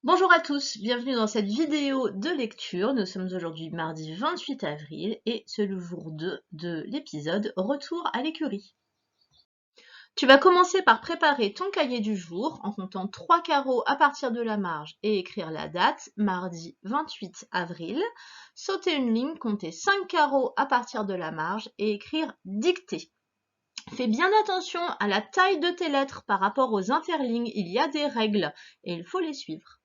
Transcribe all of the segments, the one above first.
Bonjour à tous, bienvenue dans cette vidéo de lecture. Nous sommes aujourd'hui mardi 28 avril et c'est le jour 2 de l'épisode Retour à l'écurie. Tu vas commencer par préparer ton cahier du jour en comptant 3 carreaux à partir de la marge et écrire la date, mardi 28 avril. Sauter une ligne, compter 5 carreaux à partir de la marge et écrire dictée. Fais bien attention à la taille de tes lettres par rapport aux interlignes, il y a des règles et il faut les suivre.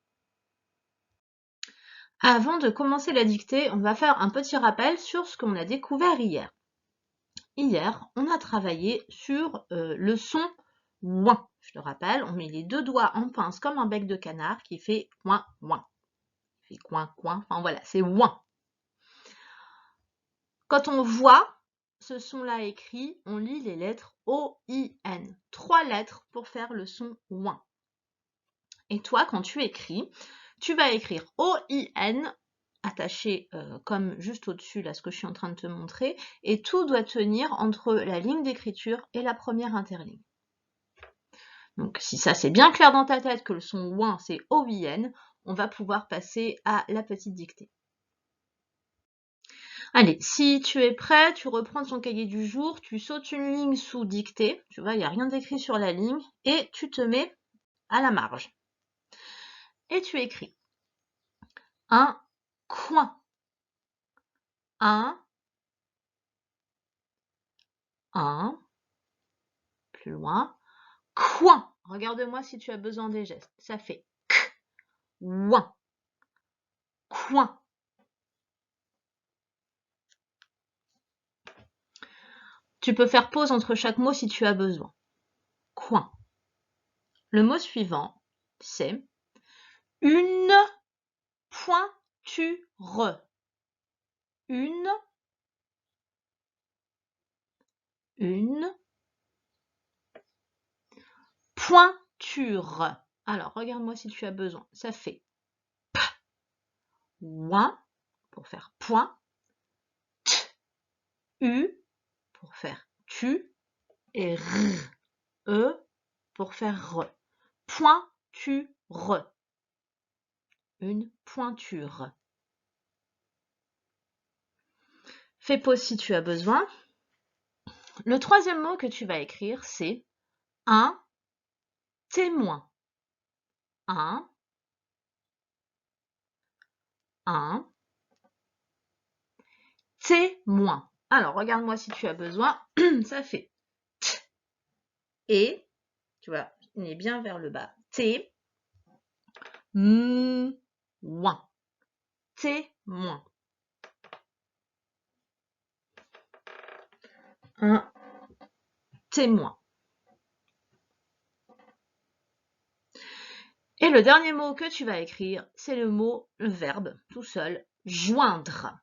Avant de commencer la dictée, on va faire un petit rappel sur ce qu'on a découvert hier. Hier, on a travaillé sur le son ouin. Je te rappelle, on met les deux doigts en pince comme un bec de canard qui fait ouin, ouin. Il fait coin, coin, enfin voilà, c'est ouin. Quand on voit ce son-là écrit, on lit les lettres O-I-N. 3 lettres pour faire le son ouin. Et toi, quand tu écris, tu vas écrire O-I-N attaché comme juste au-dessus, là, ce que je suis en train de te montrer, et tout doit tenir entre la ligne d'écriture et la première interligne. Donc, si ça c'est bien clair dans ta tête que le son ouin c'est O-I-N, on va pouvoir passer à la petite dictée. Allez, si tu es prêt, tu reprends ton cahier du jour, tu sautes une ligne sous dictée, tu vois, il n'y a rien d'écrit sur la ligne, et tu te mets à la marge. Et tu écris un coin. Un, plus loin, coin. Regarde-moi si tu as besoin des gestes. Ça fait k, ouin, coin. Tu peux faire pause entre chaque mot si tu as besoin. Coin. Le mot suivant, c'est une pointure. Une pointure. Alors, regarde-moi si tu as besoin. Ça fait p, ouin, pour faire point, t, u, pour faire tu, et r, e, pour faire re. Pointure. Une pointure. Fais pause si tu as besoin. Le troisième mot que tu vas écrire, c'est un témoin. Un témoin. Alors, regarde-moi si tu as besoin. Ça fait t, et, tu vois, on est bien vers le bas. T, ouin. Témoin. Un témoin. Et le dernier mot que tu vas écrire, c'est le verbe, tout seul, joindre.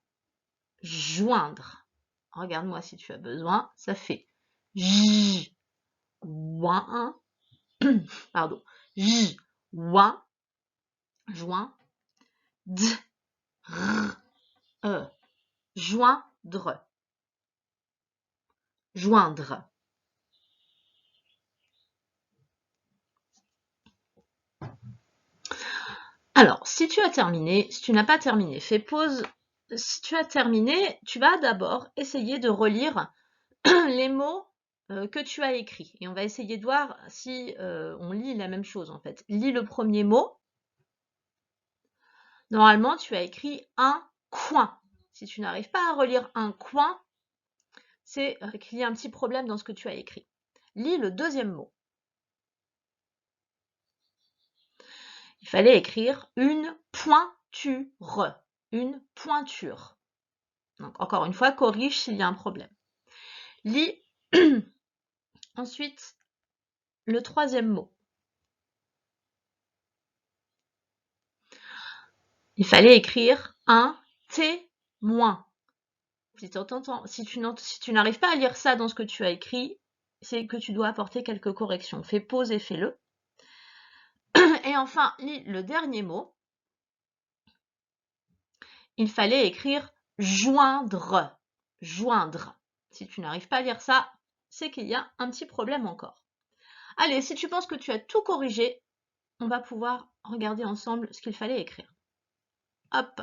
Joindre. Regarde-moi si tu as besoin. Ça fait j, ouin, pardon, j, ouin, joint, d, r, e, joindre. Joindre. Alors, si tu as terminé, si tu n'as pas terminé, fais pause. Si tu as terminé, tu vas d'abord essayer de relire les mots que tu as écrits. Et on va essayer de voir si on lit la même chose en fait. Lis le premier mot. Normalement, tu as écrit un coin. Si tu n'arrives pas à relire un coin, c'est qu'il y a un petit problème dans ce que tu as écrit. Lis le deuxième mot. Il fallait écrire une pointure. Une pointure. Donc, encore une fois, corrige s'il y a un problème. Lis ensuite le troisième mot. Il fallait écrire un témoin. Si tu n'arrives pas à lire ça dans ce que tu as écrit, c'est que tu dois apporter quelques corrections. Fais pause et fais-le. Et enfin, lis le dernier mot. Il fallait écrire joindre. Joindre. Si tu n'arrives pas à lire ça, c'est qu'il y a un petit problème encore. Allez, si tu penses que tu as tout corrigé, on va pouvoir regarder ensemble ce qu'il fallait écrire. Hop,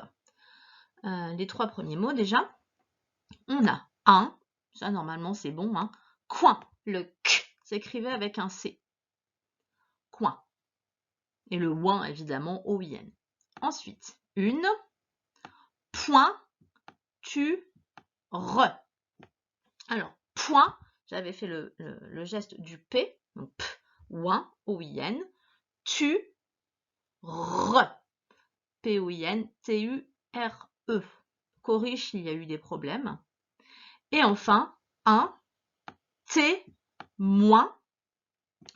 les 3 premiers mots déjà. On a un, ça normalement c'est bon, hein. Coin, le K s'écrivait avec un C. Coin. Et le ouin, évidemment, O-I-N. Ensuite, une, point, tu, re. Alors, point, j'avais fait le geste du P, donc P, ouin, O-I-N, tu, re. P-O-I-N, T-U-R-E. Corrige s'il y a eu des problèmes. Et enfin, un, témoin.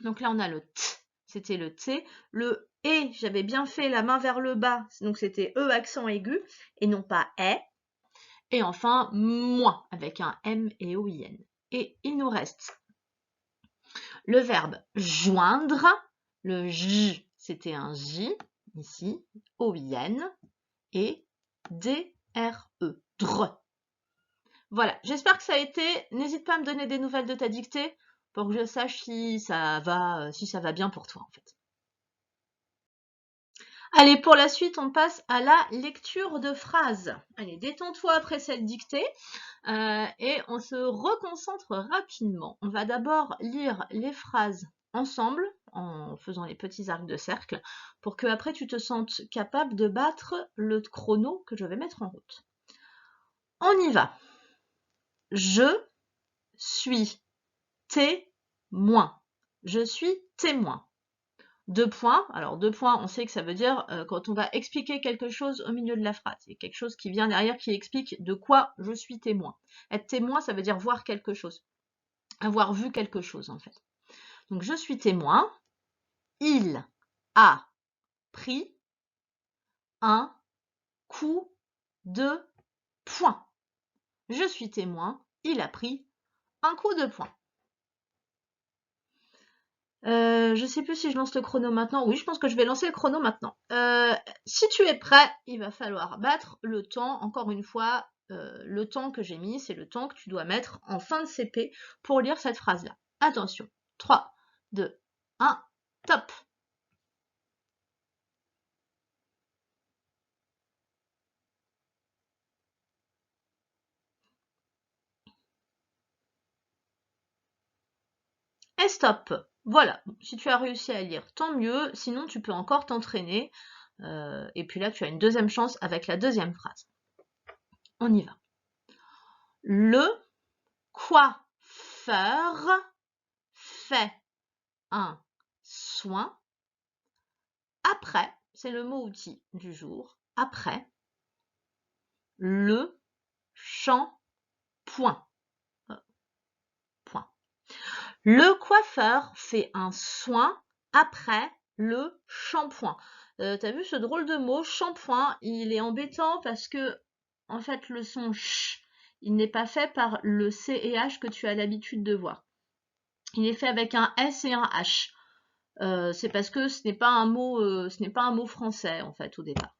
Donc là, on a le T, c'était le T. Le E, j'avais bien fait la main vers le bas, donc c'était E accent aigu, et non pas E. Et enfin, moins, avec un M et O-I-N. Et il nous reste le verbe joindre. Le J, c'était un J, ici, O-I-N, et D-R-E, dre. Voilà, j'espère que ça a été. N'hésite pas à me donner des nouvelles de ta dictée pour que je sache si ça va bien pour toi, en fait. Allez, pour la suite, on passe à la lecture de phrases. Allez, détends-toi après cette dictée et on se reconcentre rapidement. On va d'abord lire les phrases ensemble en faisant les petits arcs de cercle pour que après tu te sentes capable de battre le chrono que je vais mettre en route. On y va. Je suis témoin. Je suis témoin. 2 points. Alors 2 points, on sait que ça veut dire quand on va expliquer quelque chose au milieu de la phrase. Il y a quelque chose qui vient derrière qui explique de quoi je suis témoin. Être témoin, ça veut dire voir quelque chose. Avoir vu quelque chose en fait. Donc je suis témoin. Il a pris un coup de poing. Je suis témoin. Il a pris un coup de poing. Je sais plus si je lance le chrono maintenant. Oui, je pense que je vais lancer le chrono maintenant. Si tu es prêt, il va falloir battre le temps. Encore une fois, le temps que j'ai mis, c'est le temps que tu dois mettre en fin de CP pour lire cette phrase-là. Attention. 3, 2, 1, top! Et stop! Voilà, si tu as réussi à lire, tant mieux. Sinon, tu peux encore t'entraîner. Et puis là, tu as une deuxième chance avec la deuxième phrase. On y va. Le coiffeur fait un soin après, c'est le mot outil du jour, après le shampoing. Point. Le coiffeur fait un soin après le shampoing. T'as vu ce drôle de mot, shampoing, il est embêtant parce que, en fait, le son ch, il n'est pas fait par le C et H que tu as l'habitude de voir. Il est fait avec un S et un H. C'est parce que ce n'est pas un mot français en fait au départ.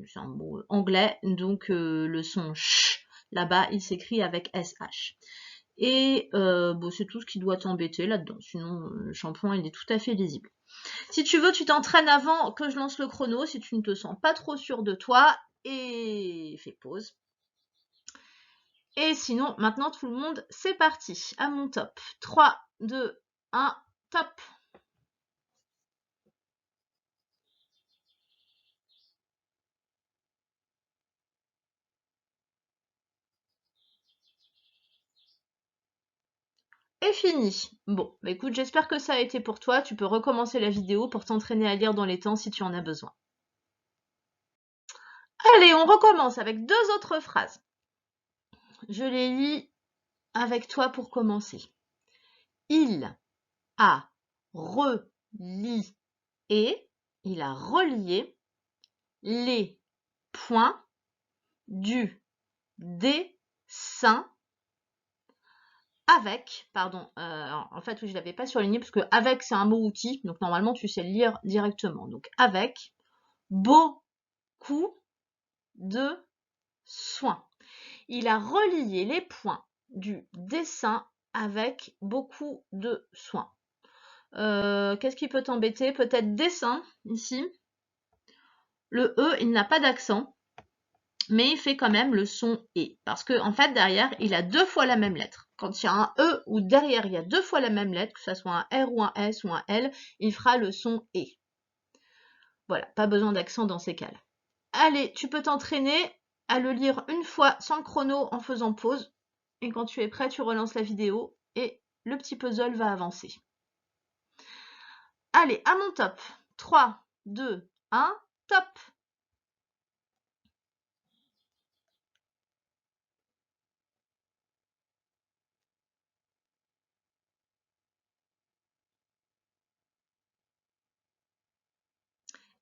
C'est un mot anglais, donc le son ch là-bas il s'écrit avec SH. Et bon, c'est tout ce qui doit t'embêter là-dedans. Sinon, le shampoing il est tout à fait lisible. Si tu veux, tu t'entraînes avant que je lance le chrono, si tu ne te sens pas trop sûr de toi, et fais pause. Et sinon, maintenant tout le monde, c'est parti. À mon top. 3, 2, 1, top. Et fini. Bon, bah écoute, j'espère que ça a été pour toi. Tu peux recommencer la vidéo pour t'entraîner à lire dans les temps si tu en as besoin. Allez, on recommence avec 2 autres phrases. Je les lis avec toi pour commencer. Il a relié, il a relié les points du dessin avec, pardon, en fait, oui, je l'avais pas surligné parce que avec, c'est un mot outil, donc normalement, tu sais le lire directement. Donc, avec beaucoup de soin. Il a relié les points du dessin avec beaucoup de soin. Qu'est-ce qui peut t'embêter? Peut-être dessin, ici. le E, il n'a pas d'accent, mais il fait quand même le son E. Parce que, en fait, derrière, il a 2 fois la même lettre. Quand il y a un E ou derrière, il y a 2 fois la même lettre, que ce soit un R ou un S ou un L, il fera le son E. Voilà, pas besoin d'accent dans ces cas-là. Allez, tu peux t'entraîner à le lire une fois sans le chrono en faisant pause. Et quand tu es prêt, tu relances la vidéo et le petit puzzle va avancer. Allez, à mon top. 3, 2, 1, top!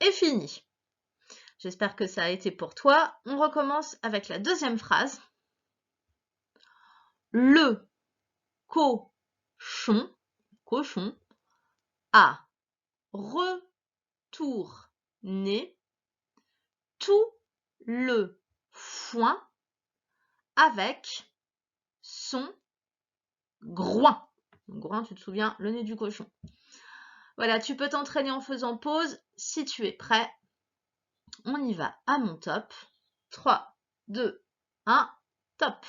Et fini. J'espère que ça a été pour toi. On recommence avec la deuxième phrase. Le cochon a retourné tout le foin avec son groin. Groin, tu te souviens, le nez du cochon. Voilà, tu peux t'entraîner en faisant pause. Si tu es prêt, on y va à mon top. 3, 2, 1, top!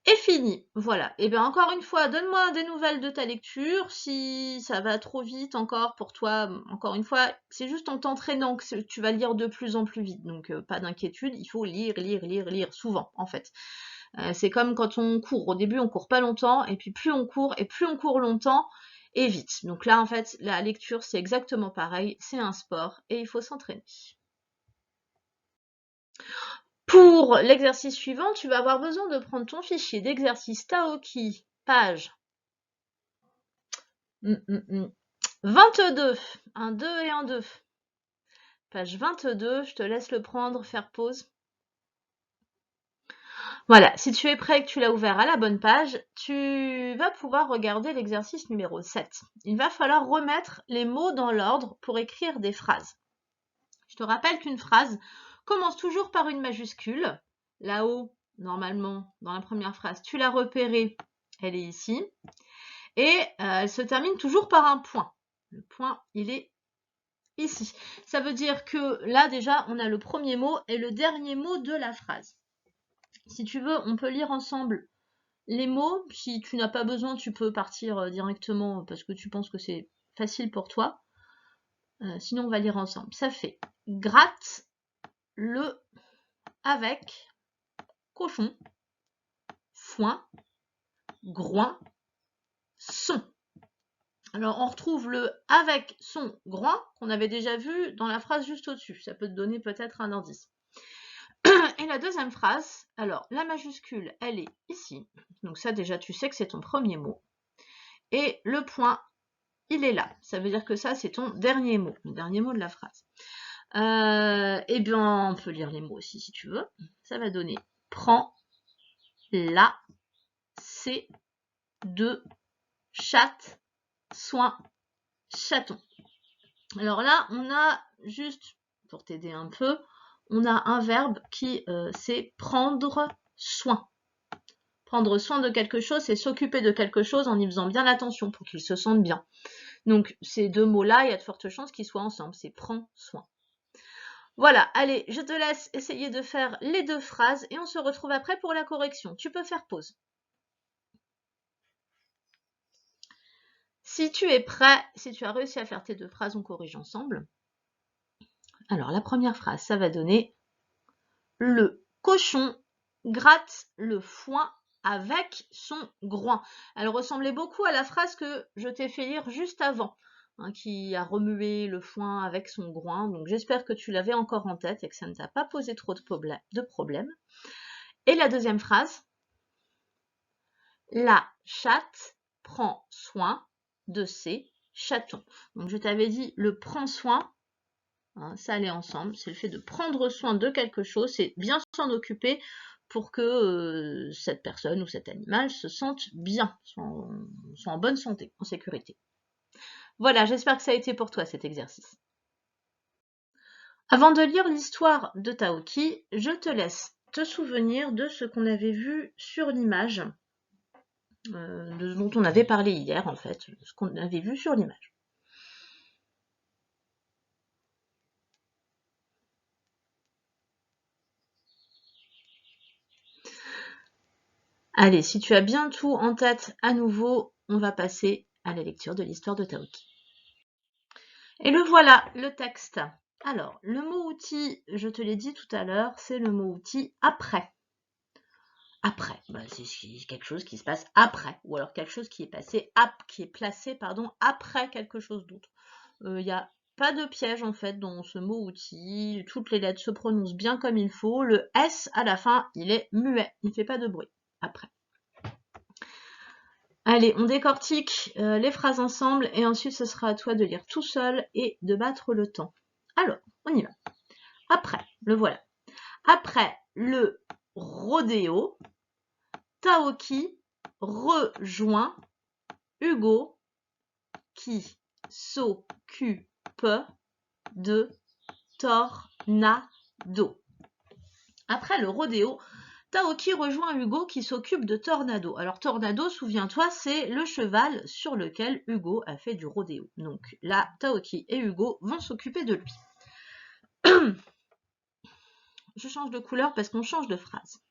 Et fini. Voilà. Et bien encore une fois, donne-moi des nouvelles de ta lecture. Si ça va trop vite encore pour toi, encore une fois, c'est juste en t'entraînant que tu vas lire de plus en plus vite. Donc pas d'inquiétude, il faut lire souvent en fait. C'est comme quand on court. Au début, on court pas longtemps, et puis plus on court, et plus on court longtemps, et vite. Donc là, en fait, la lecture, c'est exactement pareil. C'est un sport, et il faut s'entraîner. Pour l'exercice suivant, tu vas avoir besoin de prendre ton fichier d'exercice Taoki, page 22, un 2 et un 2. Page 22, je te laisse le prendre, faire pause. Voilà, si tu es prêt et que tu l'as ouvert à la bonne page, tu vas pouvoir regarder l'exercice numéro 7. Il va falloir remettre les mots dans l'ordre pour écrire des phrases. Je te rappelle qu'une phrase commence toujours par une majuscule. Là-haut, normalement, dans la première phrase, tu l'as repérée, elle est ici. Et elle se termine toujours par un point. Le point, il est ici. Ça veut dire que là, déjà, on a le premier mot et le dernier mot de la phrase. Si tu veux, on peut lire ensemble les mots. Si tu n'as pas besoin, tu peux partir directement parce que tu penses que c'est facile pour toi. Sinon, on va lire ensemble. Ça fait gratte le avec cochon, foin, groin, son. Alors, on retrouve le avec son groin qu'on avait déjà vu dans la phrase juste au-dessus. Ça peut te donner peut-être un indice. Et la deuxième phrase, alors la majuscule, elle est ici. Donc ça déjà, tu sais que c'est ton premier mot. Et le point, il est là. Ça veut dire que ça, c'est ton dernier mot, le dernier mot de la phrase. Eh bien, on peut lire les mots aussi si tu veux. Ça va donner prends la, c'est, de, chatte, soin, chaton. Alors là, on a juste, pour t'aider un peu, on a un verbe qui c'est prendre soin. Prendre soin de quelque chose, c'est s'occuper de quelque chose en y faisant bien attention pour qu'il se sente bien. Donc ces deux mots-là, il y a de fortes chances qu'ils soient ensemble, c'est prends soin. Voilà, allez, je te laisse essayer de faire les deux phrases et on se retrouve après pour la correction. Tu peux faire pause. Si tu es prêt, si tu as réussi à faire tes deux phrases, on corrige ensemble. Alors la première phrase, ça va donner le cochon gratte le foin avec son groin. Elle ressemblait beaucoup à la phrase que je t'ai fait lire juste avant, hein, qui a remué le foin avec son groin. Donc j'espère que tu l'avais encore en tête et que ça ne t'a pas posé trop de problèmes. Et la deuxième phrase, la chatte prend soin de ses chatons. Donc je t'avais dit le prend soin, hein, ça allait ensemble, c'est le fait de prendre soin de quelque chose, c'est bien s'en occuper pour que cette personne ou cet animal se sente bien, soit en bonne santé, en sécurité. Voilà, j'espère que ça a été pour toi cet exercice. Avant de lire l'histoire de Taoki, je te laisse te souvenir de ce qu'on avait vu sur l'image, dont on avait parlé hier en fait, ce qu'on avait vu sur l'image. Allez, si tu as bien tout en tête à nouveau, on va passer à la lecture de l'histoire de Taoki. Et le voilà, le texte. Alors, le mot outil, je te l'ai dit tout à l'heure, c'est le mot outil après. Après, c'est quelque chose qui se passe après, ou alors quelque chose qui est placé après quelque chose d'autre. Il n'y a pas de piège en fait dans ce mot outil, toutes les lettres se prononcent bien comme il faut, le S à la fin, il est muet, il ne fait pas de bruit, après. Allez, on décortique les phrases ensemble et ensuite ce sera à toi de lire tout seul et de battre le temps. Alors, on y va. Après, le voilà. Après le rodéo, Taoki rejoint Hugo qui s'occupe de Tornado. Après le rodéo, Taoki rejoint Hugo qui s'occupe de Tornado. Alors Tornado, souviens-toi, c'est le cheval sur lequel Hugo a fait du rodéo. Donc là, Taoki et Hugo vont s'occuper de lui. Je change de couleur parce qu'on change de phrase.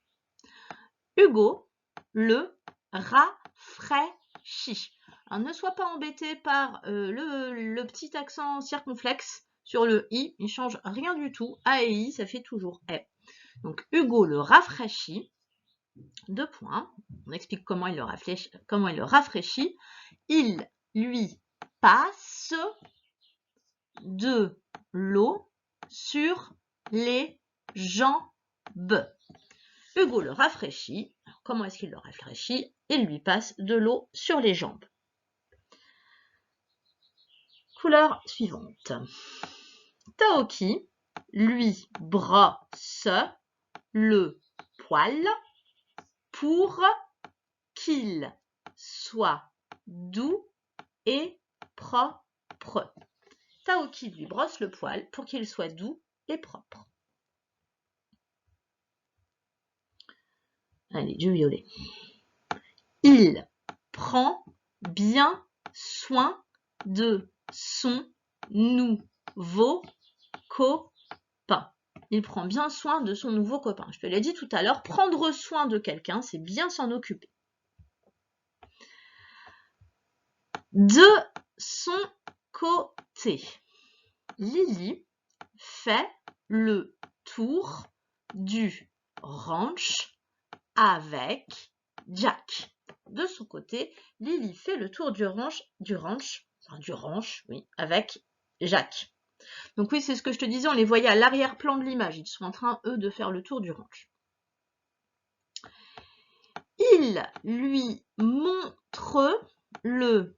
Hugo le rafraîchit. Alors ne sois pas embêté par le petit accent circonflexe sur le i, il ne change rien du tout. A et i, ça fait toujours e. Donc Hugo le rafraîchit. 2 points. On explique comment il le rafraîchit. Il lui passe de l'eau sur les jambes. Hugo le rafraîchit. Alors, comment est-ce qu'il le rafraîchit? Il lui passe de l'eau sur les jambes. Couleur suivante. Taoki lui brosse le poil pour qu'il soit doux et propre. Taoki lui brosse le poil pour qu'il soit doux et propre. Allez, du violet. Il prend bien soin de son nouveau copain. Il prend bien soin de son nouveau copain. Je te l'ai dit tout à l'heure, prendre soin de quelqu'un, c'est bien s'en occuper. De son côté, Lily fait le tour du ranch avec Jack. De son côté, Lily fait le tour du ranch, oui, avec Jack. Donc oui, c'est ce que je te disais, on les voyait à l'arrière-plan de l'image. Ils sont en train, eux, de faire le tour du ranch. Il lui montre le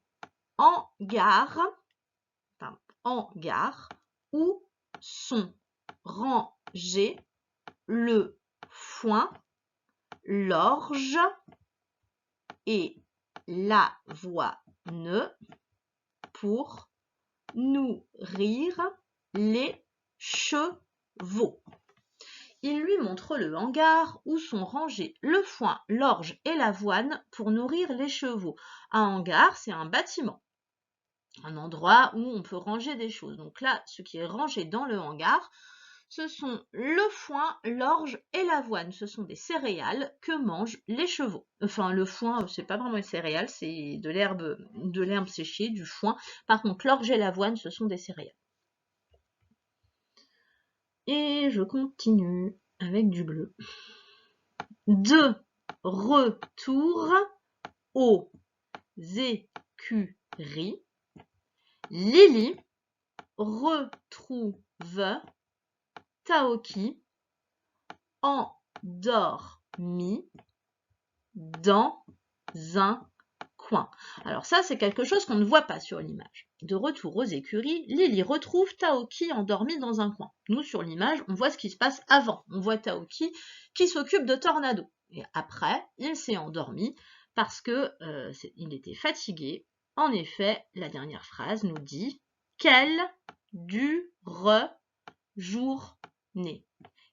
hangar où sont rangés le foin, l'orge et l'avoine pour nourrir les chevaux. Il lui montre le hangar où sont rangés le foin, l'orge et l'avoine pour nourrir les chevaux. Un hangar, c'est un bâtiment, un endroit où on peut ranger des choses. Donc là, ce qui est rangé dans le hangar, ce sont le foin, l'orge et l'avoine. Ce sont des céréales que mangent les chevaux. Enfin, le foin, c'est pas vraiment une céréale, c'est de l'herbe séchée, du foin. Par contre, l'orge et l'avoine, ce sont des céréales. Et je continue avec du bleu. De retour aux écuries, Lily retrouve Taoki endormi dans un coin. Alors ça, c'est quelque chose qu'on ne voit pas sur l'image. De retour aux écuries, Lily retrouve Taoki endormi dans un coin. Nous, sur l'image, on voit ce qui se passe avant. On voit Taoki qui s'occupe de Tornado. Et après, il s'est endormi parce que il était fatigué. En effet, la dernière phrase nous dit qu'elle dure journée.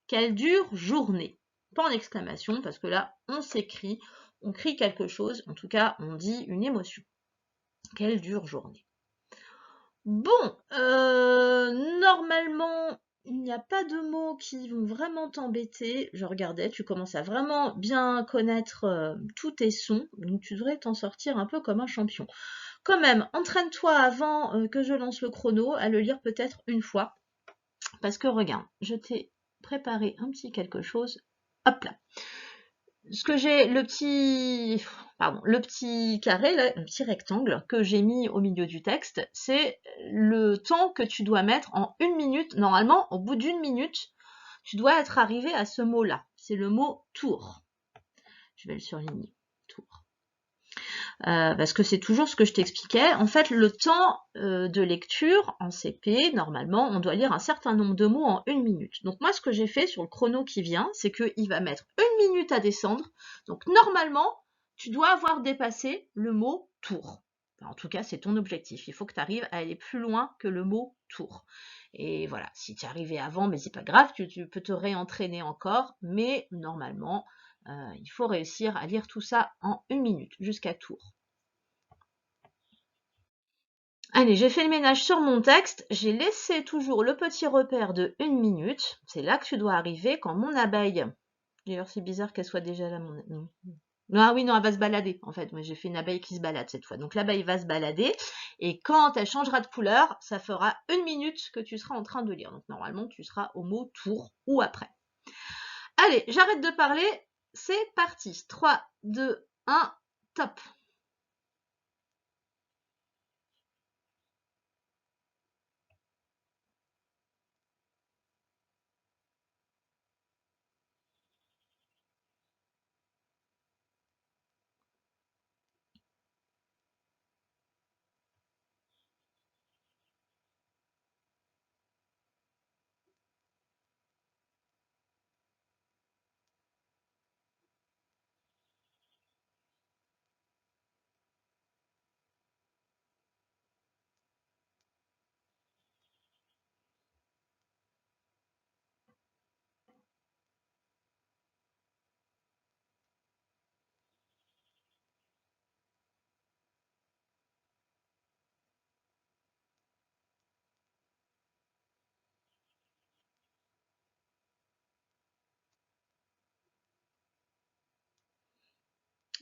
Quelle dure journée. Pas en exclamation, parce que là, on s'écrit, on crie quelque chose, en tout cas, on dit une émotion. Quelle dure journée. Bon, normalement, il n'y a pas de mots qui vont vraiment t'embêter. Je regardais, tu commences à vraiment bien connaître tous tes sons, donc tu devrais t'en sortir un peu comme un champion. Quand même, entraîne-toi avant que je lance le chrono à le lire peut-être une fois. Parce que regarde, je t'ai préparé un petit quelque chose. Hop là. Ce que j'ai, le petit carré, là, le petit rectangle que j'ai mis au milieu du texte, c'est le temps que tu dois mettre en 1 minute. Normalement, au bout d'1 minute, tu dois être arrivé à ce mot-là. C'est le mot tour. Je vais le surligner. Tour. Parce que c'est toujours ce que je t'expliquais. En fait, le temps de lecture en CP, normalement, on doit lire un certain nombre de mots en 1 minute. Donc moi, ce que j'ai fait sur le chrono qui vient, c'est qu'il va mettre 1 minute à descendre. Donc normalement, tu dois avoir dépassé le mot tour. Enfin, en tout cas, c'est ton objectif. Il faut que tu arrives à aller plus loin que le mot tour. Et voilà, si tu es arrivé avant, mais c'est pas grave, tu peux te réentraîner encore. Mais normalement, il faut réussir à lire tout ça en 1 minute, jusqu'à tour. Allez, j'ai fait le ménage sur mon texte, j'ai laissé toujours le petit repère de 1 minute. C'est là que tu dois arriver quand mon abeille... D'ailleurs, c'est bizarre qu'elle soit déjà là. Non. Ah oui, non, elle va se balader, en fait. Moi, j'ai fait une abeille qui se balade cette fois. Donc, l'abeille va se balader. Et quand elle changera de couleur, ça fera 1 minute que tu seras en train de lire. Donc, normalement, tu seras au mot tour ou après. Allez, j'arrête de parler. C'est parti. 3, 2, 1, top.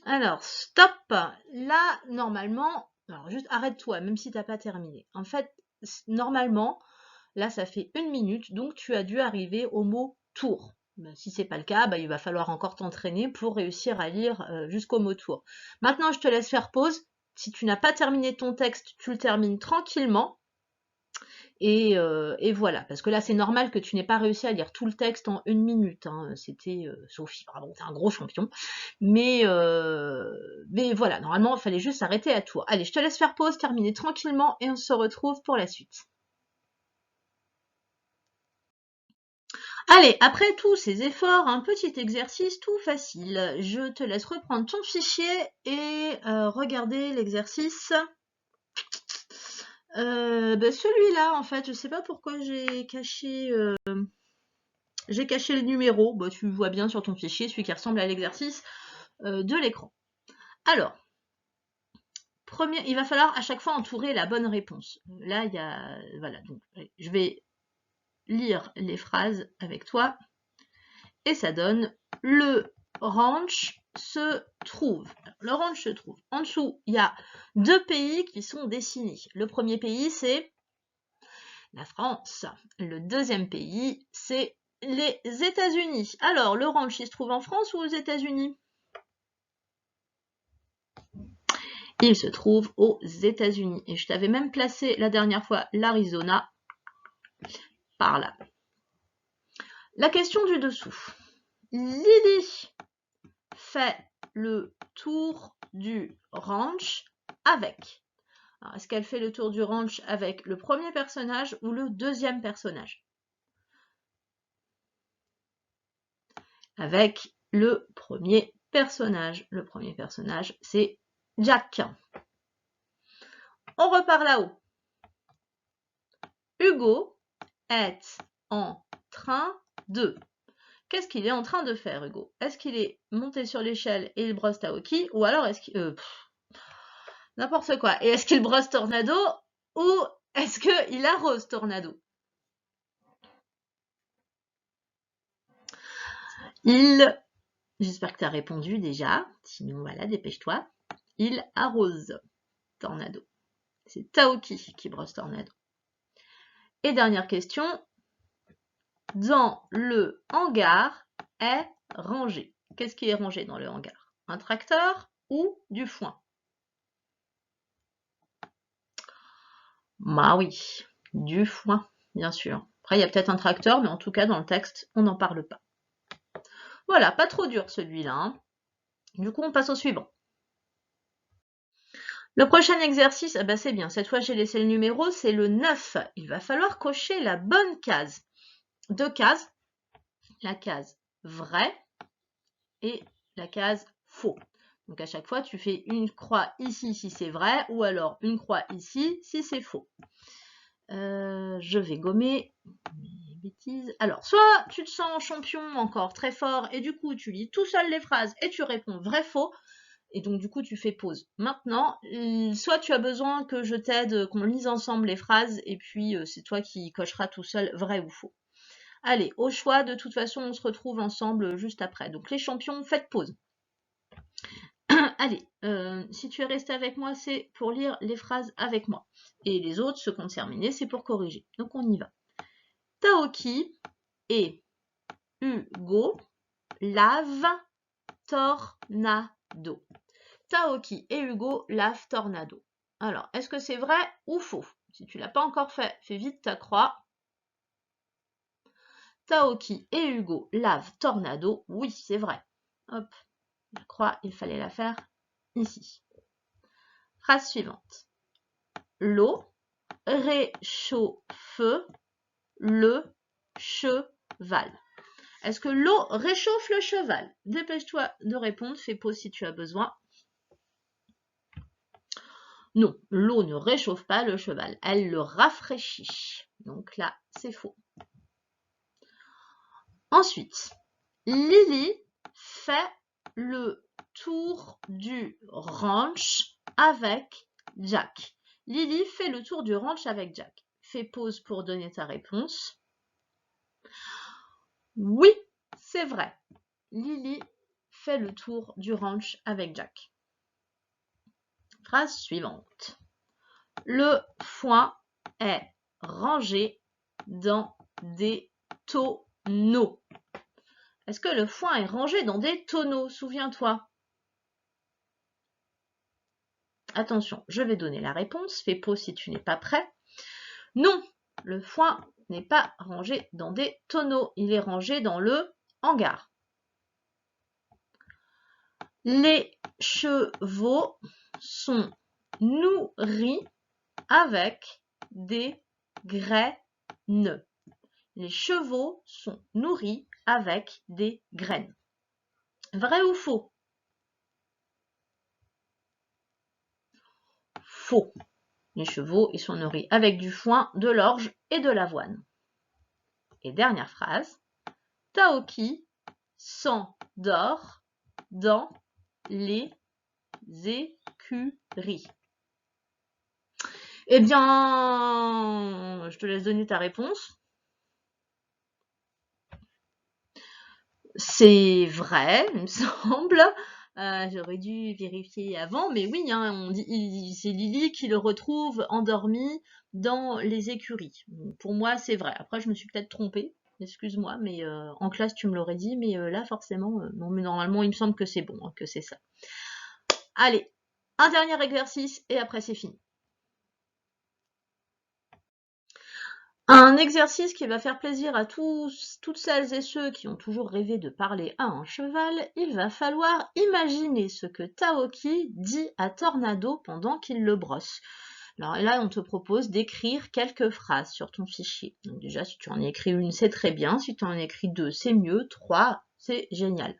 Alors, stop. Là, normalement, alors juste arrête-toi, même si tu n'as pas terminé. En fait, normalement, là, ça fait 1 minute, donc tu as dû arriver au mot tour. Si ce n'est pas le cas, il va falloir encore t'entraîner pour réussir à lire jusqu'au mot tour. Maintenant, je te laisse faire pause. Si tu n'as pas terminé ton texte, tu le termines tranquillement. Et voilà, parce que là, c'est normal que tu n'aies pas réussi à lire tout le texte en 1 minute. Hein. C'était Sophie, bravo, t'es un gros champion. Mais voilà, normalement, il fallait juste s'arrêter à tour. Allez, je te laisse faire pause, terminer tranquillement, et on se retrouve pour la suite. Allez, après tous ces efforts, un petit exercice tout facile. Je te laisse reprendre ton fichier et regarder l'exercice. Celui-là, en fait, je sais pas pourquoi j'ai caché le numéro. Tu vois bien sur ton fichier, celui qui ressemble à l'exercice de l'écran. Alors, il va falloir à chaque fois entourer la bonne réponse. Là, il y a... Voilà, donc je vais lire les phrases avec toi. Et ça donne « Le ranch se trouve ». Le ranch se trouve. En dessous, il y a 2 pays qui sont dessinés. Le premier pays, c'est la France. Le deuxième pays, c'est les États-Unis. Alors, le ranch, il se trouve en France ou aux États-Unis? Il se trouve aux États-Unis. Et je t'avais même placé la dernière fois l'Arizona par là. La question du dessous. Lily fait le tour du ranch avec. Est-ce qu'elle fait le tour du ranch avec le premier personnage ou le deuxième personnage? Avec le premier personnage. Le premier personnage, c'est Jack. On repart là-haut. Hugo est en train de. Qu'est-ce qu'il est en train de faire, Hugo? Est-ce qu'il est monté sur l'échelle et il brosse Taoki? Ou alors est-ce qu'il... n'importe quoi. Et est-ce qu'il brosse Tornado? Ou est-ce qu'il arrose Tornado? J'espère que tu as répondu déjà. Sinon, voilà, dépêche-toi. Il arrose Tornado. C'est Taoki qui brosse Tornado. Et dernière question. Dans le hangar est rangé. Qu'est-ce qui est rangé dans le hangar? Un tracteur ou du foin? Bah oui, du foin, bien sûr. Après, il y a peut-être un tracteur, mais en tout cas, dans le texte, on n'en parle pas. Voilà, pas trop dur celui-là. Hein. Du coup, on passe au suivant. Le prochain exercice, ben c'est bien, cette fois j'ai laissé le numéro, c'est le 9. Il va falloir cocher la bonne case. 2 cases, la case vrai et la case faux. Donc à chaque fois, tu fais une croix ici si c'est vrai, ou alors une croix ici si c'est faux. Je vais gommer mes bêtises. Alors, soit tu te sens champion encore très fort, et du coup tu lis tout seul les phrases et tu réponds vrai-faux, et donc du coup tu fais pause. Maintenant, soit tu as besoin que je t'aide, qu'on lise ensemble les phrases, et puis c'est toi qui cocheras tout seul vrai ou faux. Allez, au choix, de toute façon on se retrouve ensemble juste après. Donc les champions, faites pause. Allez, si tu es resté avec moi, c'est pour lire les phrases avec moi. Et les autres, ceux qu'on terminé, c'est pour corriger. Donc on y va. Taoki et Hugo lavent Tornado. Taoki et Hugo lavent Tornado. Alors, est-ce que c'est vrai ou faux? Si tu ne l'as pas encore fait, fais vite ta croix. Taoki et Hugo lavent Tornado. Oui, c'est vrai. Hop, la croix, il fallait la faire ici. Phrase suivante. L'eau réchauffe le cheval. Est-ce que l'eau réchauffe le cheval? Dépêche-toi de répondre, fais pause si tu as besoin. Non, l'eau ne réchauffe pas le cheval, elle le rafraîchit. Donc là, c'est faux. Ensuite, Lily fait le tour du ranch avec Jack. Lily fait le tour du ranch avec Jack. Fais pause pour donner ta réponse. Oui, c'est vrai. Lily fait le tour du ranch avec Jack. Phrase suivante. Le foin est rangé dans des tonneaux. Est-ce que le foin est rangé dans des tonneaux? Souviens-toi. Attention, je vais donner la réponse. Fais pause si tu n'es pas prêt. Non, le foin n'est pas rangé dans des tonneaux. Il est rangé dans le hangar. Les chevaux sont nourris avec des graines. Les chevaux sont nourris avec des graines. Vrai ou faux? Faux. Les chevaux, ils sont nourris avec du foin, de l'orge et de l'avoine. Et dernière phrase. Taoki s'endort dans les écuries. Eh bien, je te laisse donner ta réponse. C'est vrai, il me semble. J'aurais dû vérifier avant, mais oui, hein, on dit, c'est Lily qui le retrouve endormi dans les écuries. Donc, pour moi, c'est vrai. Après, je me suis peut-être trompée, excuse-moi, mais en classe, tu me l'aurais dit, mais là, forcément, non, mais normalement, il me semble que c'est bon, hein, que c'est ça. Allez, un dernier exercice et après, c'est fini. Un exercice qui va faire plaisir à toutes celles et ceux qui ont toujours rêvé de parler à un cheval, il va falloir imaginer ce que Taoki dit à Tornado pendant qu'il le brosse. Alors là, on te propose d'écrire quelques phrases sur ton fichier. Donc déjà, si tu en écris une, c'est très bien. Si tu en écris 2, c'est mieux. 3, c'est génial.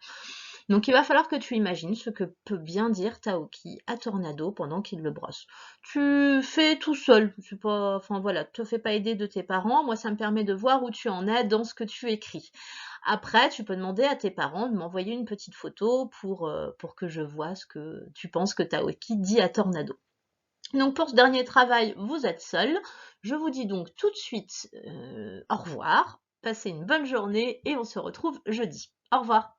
Donc il va falloir que tu imagines ce que peut bien dire Taoki à Tornado pendant qu'il le brosse. Tu fais tout seul, c'est pas, enfin voilà, te fais pas aider de tes parents. Moi, ça me permet de voir où tu en es dans ce que tu écris. Après, tu peux demander à tes parents de m'envoyer une petite photo pour que je vois ce que tu penses que Taoki dit à Tornado. Donc pour ce dernier travail, vous êtes seul. Je vous dis donc tout de suite au revoir. Passez une bonne journée et on se retrouve jeudi. Au revoir.